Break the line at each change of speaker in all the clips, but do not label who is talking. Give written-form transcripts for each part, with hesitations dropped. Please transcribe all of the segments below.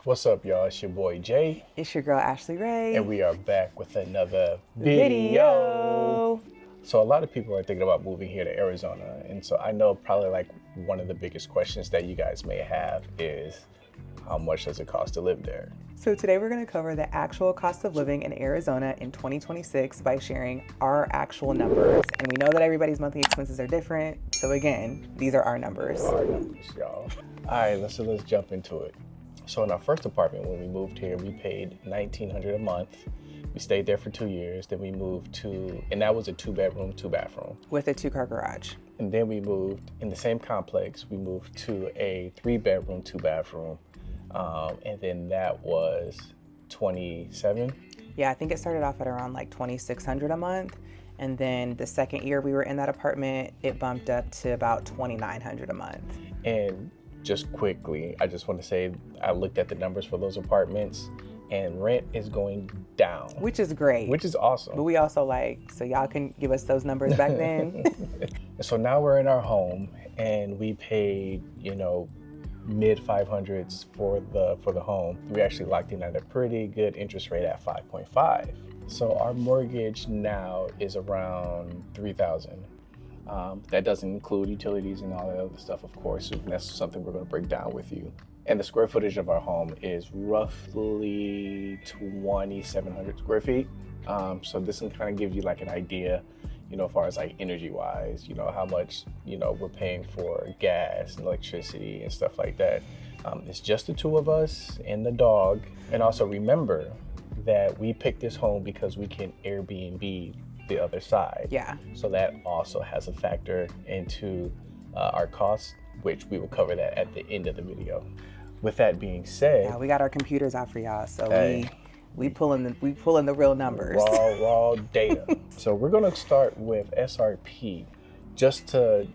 What's up, y'all? It's your boy Jay.
It's your girl Ashley Ray.
And we are back with another video. So a lot of people are thinking about moving here to Arizona. And so I know probably like one of the biggest questions that you guys may have is how much does it cost to live there?
So today we're going to cover the actual cost of living in Arizona in 2026 by sharing our actual numbers. And we know that everybody's monthly expenses are different. So again, these are our numbers.
Our numbers, y'all. All right, let's jump into it. So in our first apartment, when we moved here, we paid $1,900 a month. We stayed there for 2 years. Then we moved to, and that was a 2-bedroom, 2-bathroom.
With a 2-car garage.
And then we moved, in the same complex, we moved to a 3-bedroom, 2-bathroom. And then that was 27.
Yeah, I think it started off at around like $2,600 a month. And then the second year we were in that apartment, it bumped up to about $2,900 a month.
And just quickly, I just want to say, I looked at the numbers for those apartments and rent is going down.
Which is great.
Which is awesome.
But we also so y'all can give us those numbers back then.
So now we're in our home and we paid, mid 500s for the home. We actually locked in at a pretty good interest rate at 5.5. So our mortgage now is around $3,000. That doesn't include utilities and all that other stuff, of course, and that's something we're going to break down with you. And the square footage of our home is roughly 2,700 square feet. So this can kind of give you like an idea, as far as like energy wise, how much, we're paying for gas and electricity and stuff like that. It's just the two of us and the dog. And also remember that we picked this home because we can Airbnb the other side.
Yeah.
So that also has a factor into our costs, which we will cover that at the end of the video. With that being said,
yeah, we got our computers out for y'all, so
hey,
we pulling the real numbers.
Raw data. So we're gonna start with SRP, just to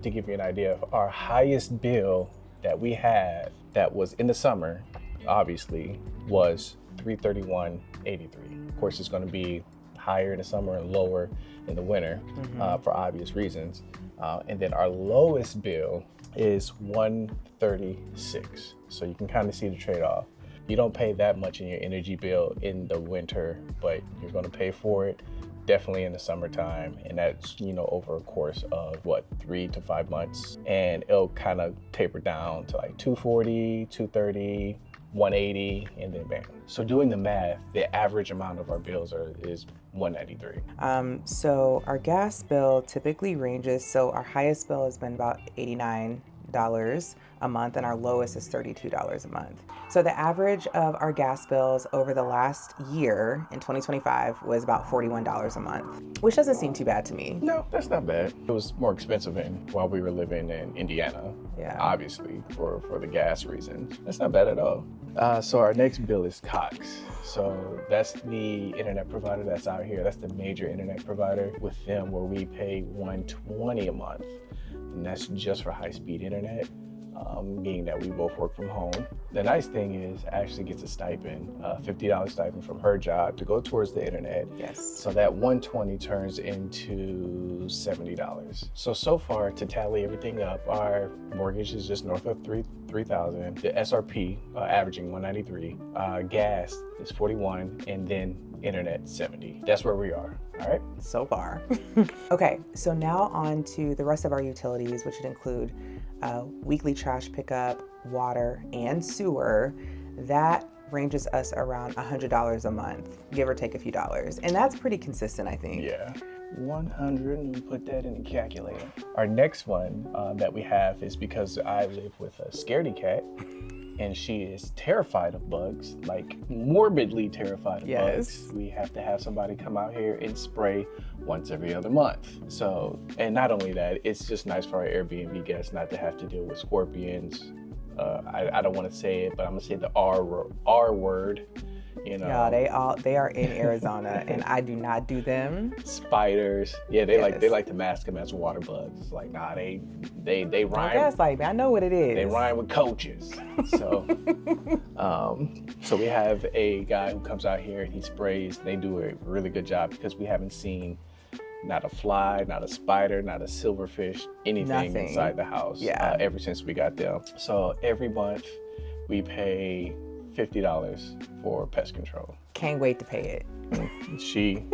give you an idea of our highest bill that we have that was in the summer, obviously, was $331.83. Of course, it's gonna be higher in the summer and lower in the winter, for obvious reasons. And then our lowest bill is $136. So you can kind of see the trade-off. You don't pay that much in your energy bill in the winter, but you're going to pay for it definitely in the summertime. And that's, over a course of 3 to 5 months. And it'll kind of taper down to like 240, 230, 180, and then bam. So doing the math, the average amount of our bills is $193.
So our gas bill typically ranges, so our highest bill has been about $89 a month and our lowest is $32 a month. So the average of our gas bills over the last year in 2025 was about $41 a month, which doesn't seem too bad to me.
No, that's not bad. It was more expensive while we were living in Indiana, obviously for the gas reasons. That's not bad at all. So our next bill is Cox. So that's the internet provider that's out here. That's the major internet provider with them, where we pay $120 a month. And that's just for high-speed internet, meaning that we both work from home. The nice thing is Ashley gets a stipend, $50 stipend from her job to go towards the internet.
Yes.
So that $120 turns into $70. So far, to tally everything up, our mortgage is just north of $3,000. The SRP averaging $193. Gas is $41, and then internet $70. That's where we are. All right.
So far. Okay, so now on to the rest of our utilities, which would include weekly trash pickup, water, and sewer. That ranges us around $100 a month, give or take a few dollars. And that's pretty consistent, I think.
Yeah. 100, and we put that in the calculator. Our next one that we have is because I live with a scaredy cat, and she is terrified of bugs, like morbidly terrified of bugs. We have to have somebody come out here and spray once every other month. So, and not only that, it's just nice for our Airbnb guests not to have to deal with scorpions. I don't want to say it, but I'm gonna say the R word.
Yeah, they are in Arizona, and I do not do them.
Spiders, yeah, they like to mask them as water bugs. It's like, nah, they rhyme.
That's like, I know what it is.
They rhyme with coaches. So, so we have a guy who comes out here and he sprays. They do a really good job because we haven't seen not a fly, not a spider, not a silverfish, anything inside the house.
Yeah.
Ever since we got them. So every month we pay $150 for pest control.
Can't wait to pay it.
She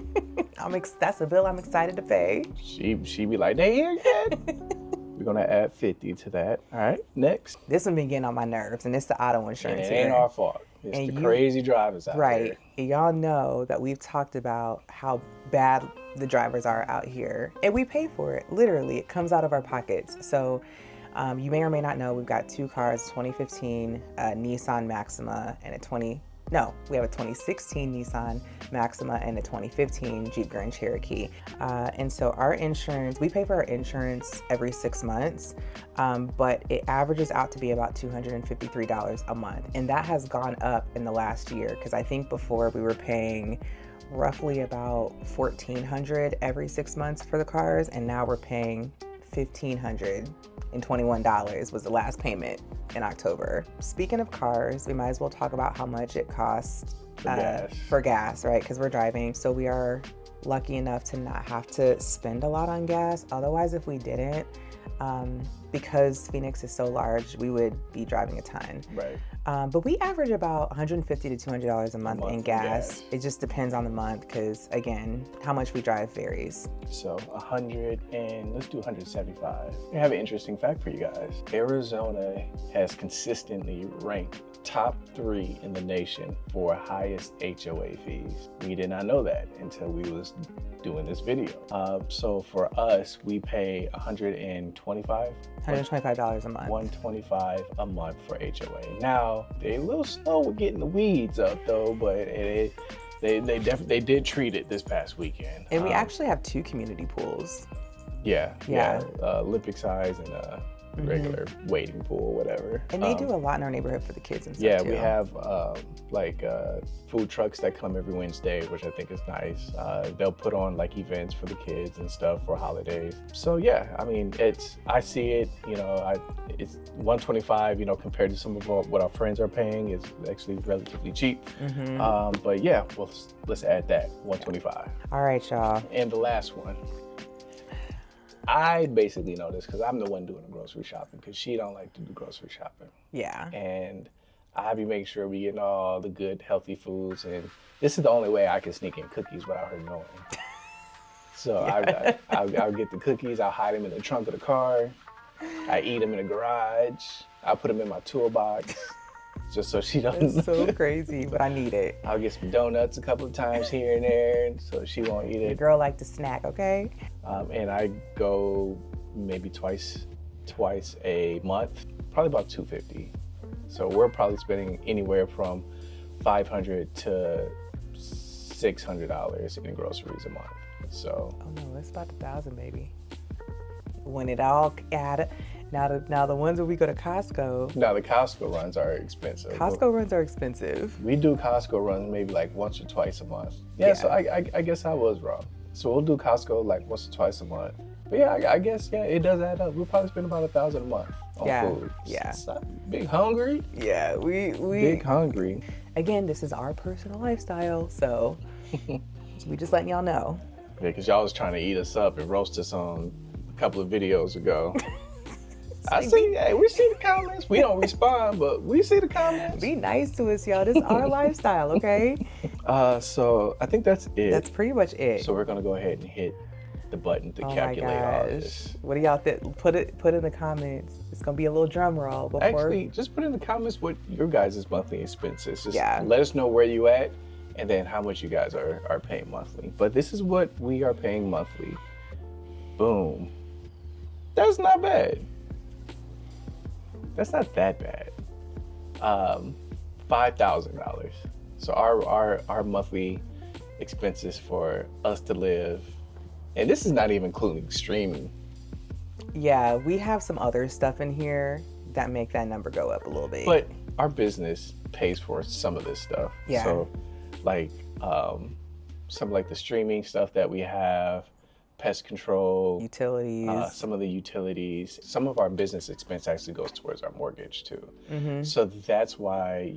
That's a bill I'm excited to pay.
she be like, they here yet? We're gonna add 50 to that. All right, next.
This one been getting on my nerves, and it's the auto
And
insurance
it
here.
ain't our fault. It's
And
the
you-
crazy drivers out
Right.
there.
Y'all know that we've talked about how bad the drivers are out here, and we pay for it. Literally, it comes out of our pockets. So you may or may not know we've got two cars, 2015 Nissan Maxima and we have a 2016 Nissan Maxima and a 2015 Jeep Grand Cherokee. And so our insurance, we pay for our insurance every 6 months, but it averages out to be about $253 a month. And that has gone up in the last year, because I think before we were paying roughly about $1,400 every 6 months for the cars, and now we're paying $1,521 was the last payment in October. Speaking of cars, we might as well talk about how much it costs for gas, right? Because we're driving, so we are lucky enough to not have to spend a lot on gas. Otherwise, if we didn't, because Phoenix is so large, we would be driving a ton.
Right.
But we average about $150 to $200 a month in gas. It just depends on the month, because again, how much we drive varies.
So let's do 175. I have an interesting fact for you guys. Arizona has consistently ranked top 3 in the nation for highest HOA fees. We did not know that until we was doing this video. So for us, we pay $125
$125 a month.
$125 a month for HOA. Now, they're a little slow with getting the weeds up though, but they did treat it this past weekend.
And we actually have 2 community pools.
Yeah. Olympic size and regular wading pool, whatever.
And they do a lot in our neighborhood for the kids and stuff
Yeah,
too.
we have food trucks that come every Wednesday, which I think is nice. They'll put on like events for the kids and stuff for holidays. So yeah, I mean, I see it, it's $125, compared to some of what our friends are paying, is actually relatively cheap. But yeah, well, let's add that, $125.
All right, y'all.
And the last one. I basically know this because I'm the one doing the grocery shopping, because she don't like to do grocery shopping.
Yeah.
And I be making sure we getting all the good, healthy foods. And this is the only way I can sneak in cookies without her knowing. So I'll get the cookies. I'll hide them in the trunk of the car. I eat them in the garage. I'll put them in my toolbox just so she doesn't.
It's so crazy, but I need it.
I'll get some donuts a couple of times here and there so she won't eat it.
Your girl like to snack, okay?
And I go maybe twice a month, probably about $250. So we're probably spending anywhere from $500 to $600 in groceries a month. So.
Oh no, it's about 1,000, baby. When it all added, now the ones where we go to Costco.
Now the Costco runs are expensive.
Costco runs are expensive.
We do Costco runs maybe like once or twice a month. Yeah. So I guess I was wrong. So we'll do Costco like once or twice a month. But yeah, I guess, it does add up. We'll probably spend about $1,000 a month on food.
Yeah.
Big hungry?
Yeah, we
Big hungry.
Again, this is our personal lifestyle, so we just letting y'all know.
Yeah, because y'all was trying to eat us up and roast us on a couple of videos ago. We see the comments. We don't respond, but we see the comments.
Be nice to us, y'all. This is our lifestyle, okay?
So I think that's it.
That's pretty much it.
So we're gonna go ahead and hit the button to calculate all this.
What do y'all think? Put in the comments. It's gonna be a little drum roll before.
Actually, just put in the comments what your guys' monthly expenses. Just
Yeah.
let us know where you at and then how much you guys are paying monthly. But this is what we are paying monthly. Boom. That's not bad. That's not that bad. $5,000. So our monthly expenses for us to live, and this is not even including streaming.
Yeah, we have some other stuff in here that make that number go up a little bit.
But our business pays for some of this stuff.
Yeah.
So like some like the streaming stuff that we have, pest control,
utilities,
some of the utilities, some of our business expense actually goes towards our mortgage too.
Mm-hmm.
So that's why,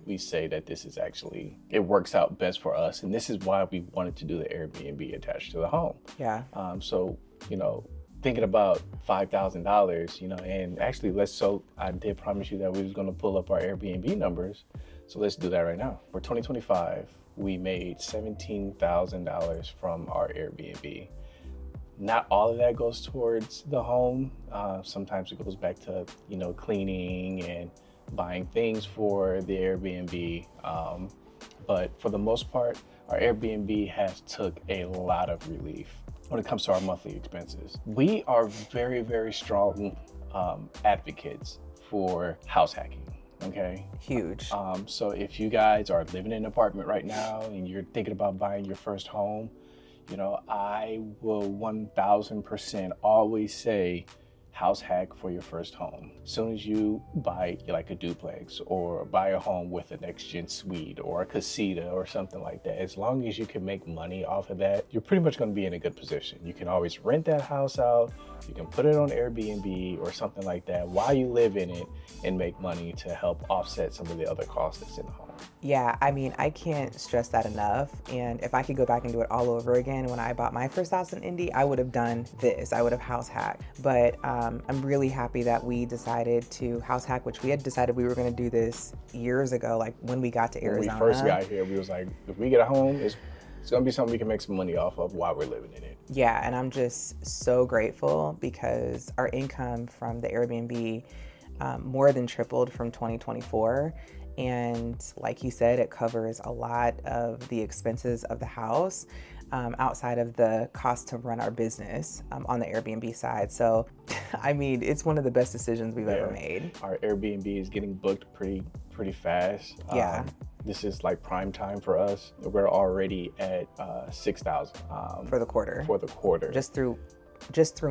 we say that this is actually, it works out best for us. And this is why we wanted to do the Airbnb attached to the home.
Yeah.
So, thinking about $5,000, and actually I did promise you that we was going to pull up our Airbnb numbers. So let's do that right now. For 2025, we made $17,000 from our Airbnb. Not all of that goes towards the home. Sometimes it goes back to, cleaning and buying things for the Airbnb. But for the most part, our Airbnb has took a lot of relief when it comes to our monthly expenses. We are very, very strong advocates for house hacking. Okay.
Huge.
So if you guys are living in an apartment right now and you're thinking about buying your first home, I will 1000% always say house hack for your first home. As soon as you buy like a duplex or buy a home with a next gen suite or a casita or something like that, as long as you can make money off of that, you're pretty much going to be in a good position. You can always rent that house out. You can put it on Airbnb or something like that while you live in it and make money to help offset some of the other costs that's in the home.
Yeah, I mean, I can't stress that enough. And if I could go back and do it all over again, when I bought my first house in Indy, I would have done this. I would have house hacked. But I'm really happy that we decided to house hack, which we had decided we were going to do this years ago, like when we got to Arizona.
When we first got here, we was like, if we get a home, it's going to be something we can make some money off of while we're living in it.
Yeah, and I'm just so grateful because our income from the Airbnb more than tripled from 2024. And like you said, it covers a lot of the expenses of the house outside of the cost to run our business on the Airbnb side. So, I mean, it's one of the best decisions we've ever made.
Our Airbnb is getting booked pretty fast.
Yeah.
This is like prime time for us. We're already at 6,000
for the quarter. Just through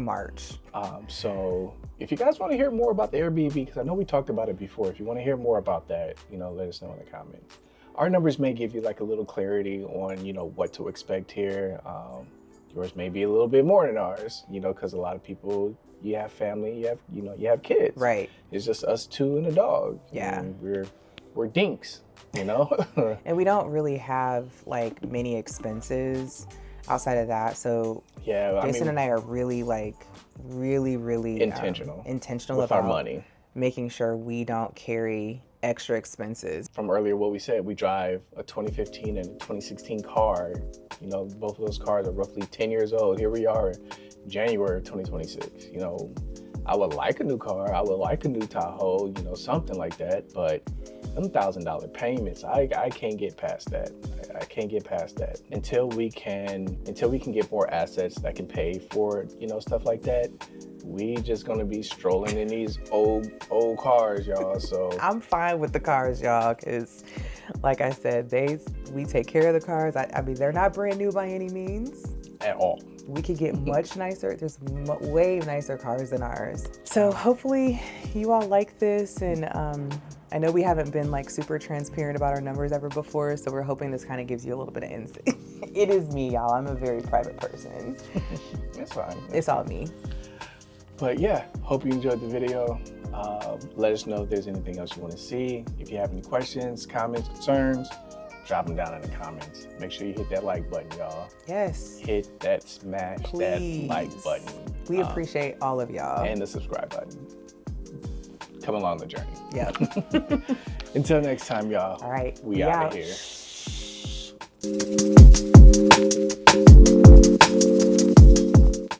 March.
So if you guys want to hear more about the Airbnb, because I know we talked about it before, if you want to hear more about that, let us know in the comments. Our numbers may give you like a little clarity on, what to expect here. Yours may be a little bit more than ours, because a lot of people, you have family, you have kids.
Right.
It's just us two and a dog.
Yeah.
We're dinks,
And we don't really have like many expenses outside of that. So
yeah,
Jason and I are really
intentional with
about
our money,
making sure we don't carry extra expenses.
From earlier, what we said, we drive a 2015 and a 2016 car. Both of those cars are roughly 10 years old. Here we are in January of 2026. I would like a new car. I would like a new Tahoe, something like that. But them $1,000 payments, I can't get past that. I can't get past that until we can get more assets that can pay for, stuff like that. We just gonna be strolling in these old cars, y'all. So
I'm fine with the cars, y'all, because like I said, we take care of the cars. I mean, they're not brand new by any means.
At all.
We could get much nicer. There's way nicer cars than ours. So hopefully you all like this. And I know we haven't been like super transparent about our numbers ever before. So we're hoping this kind of gives you a little bit of insight. It is me, y'all. I'm a very private person.
It's fine.
It's all me.
But yeah, hope you enjoyed the video. Let us know if there's anything else you want to see. If you have any questions, comments, concerns, drop them down in the comments. Make sure you hit that like button, y'all.
Yes.
Hit that smash
Please.
that like button.
We appreciate all of y'all.
And the subscribe button. Come along the journey.
Yep.
Until next time, y'all.
All right.
We out of here.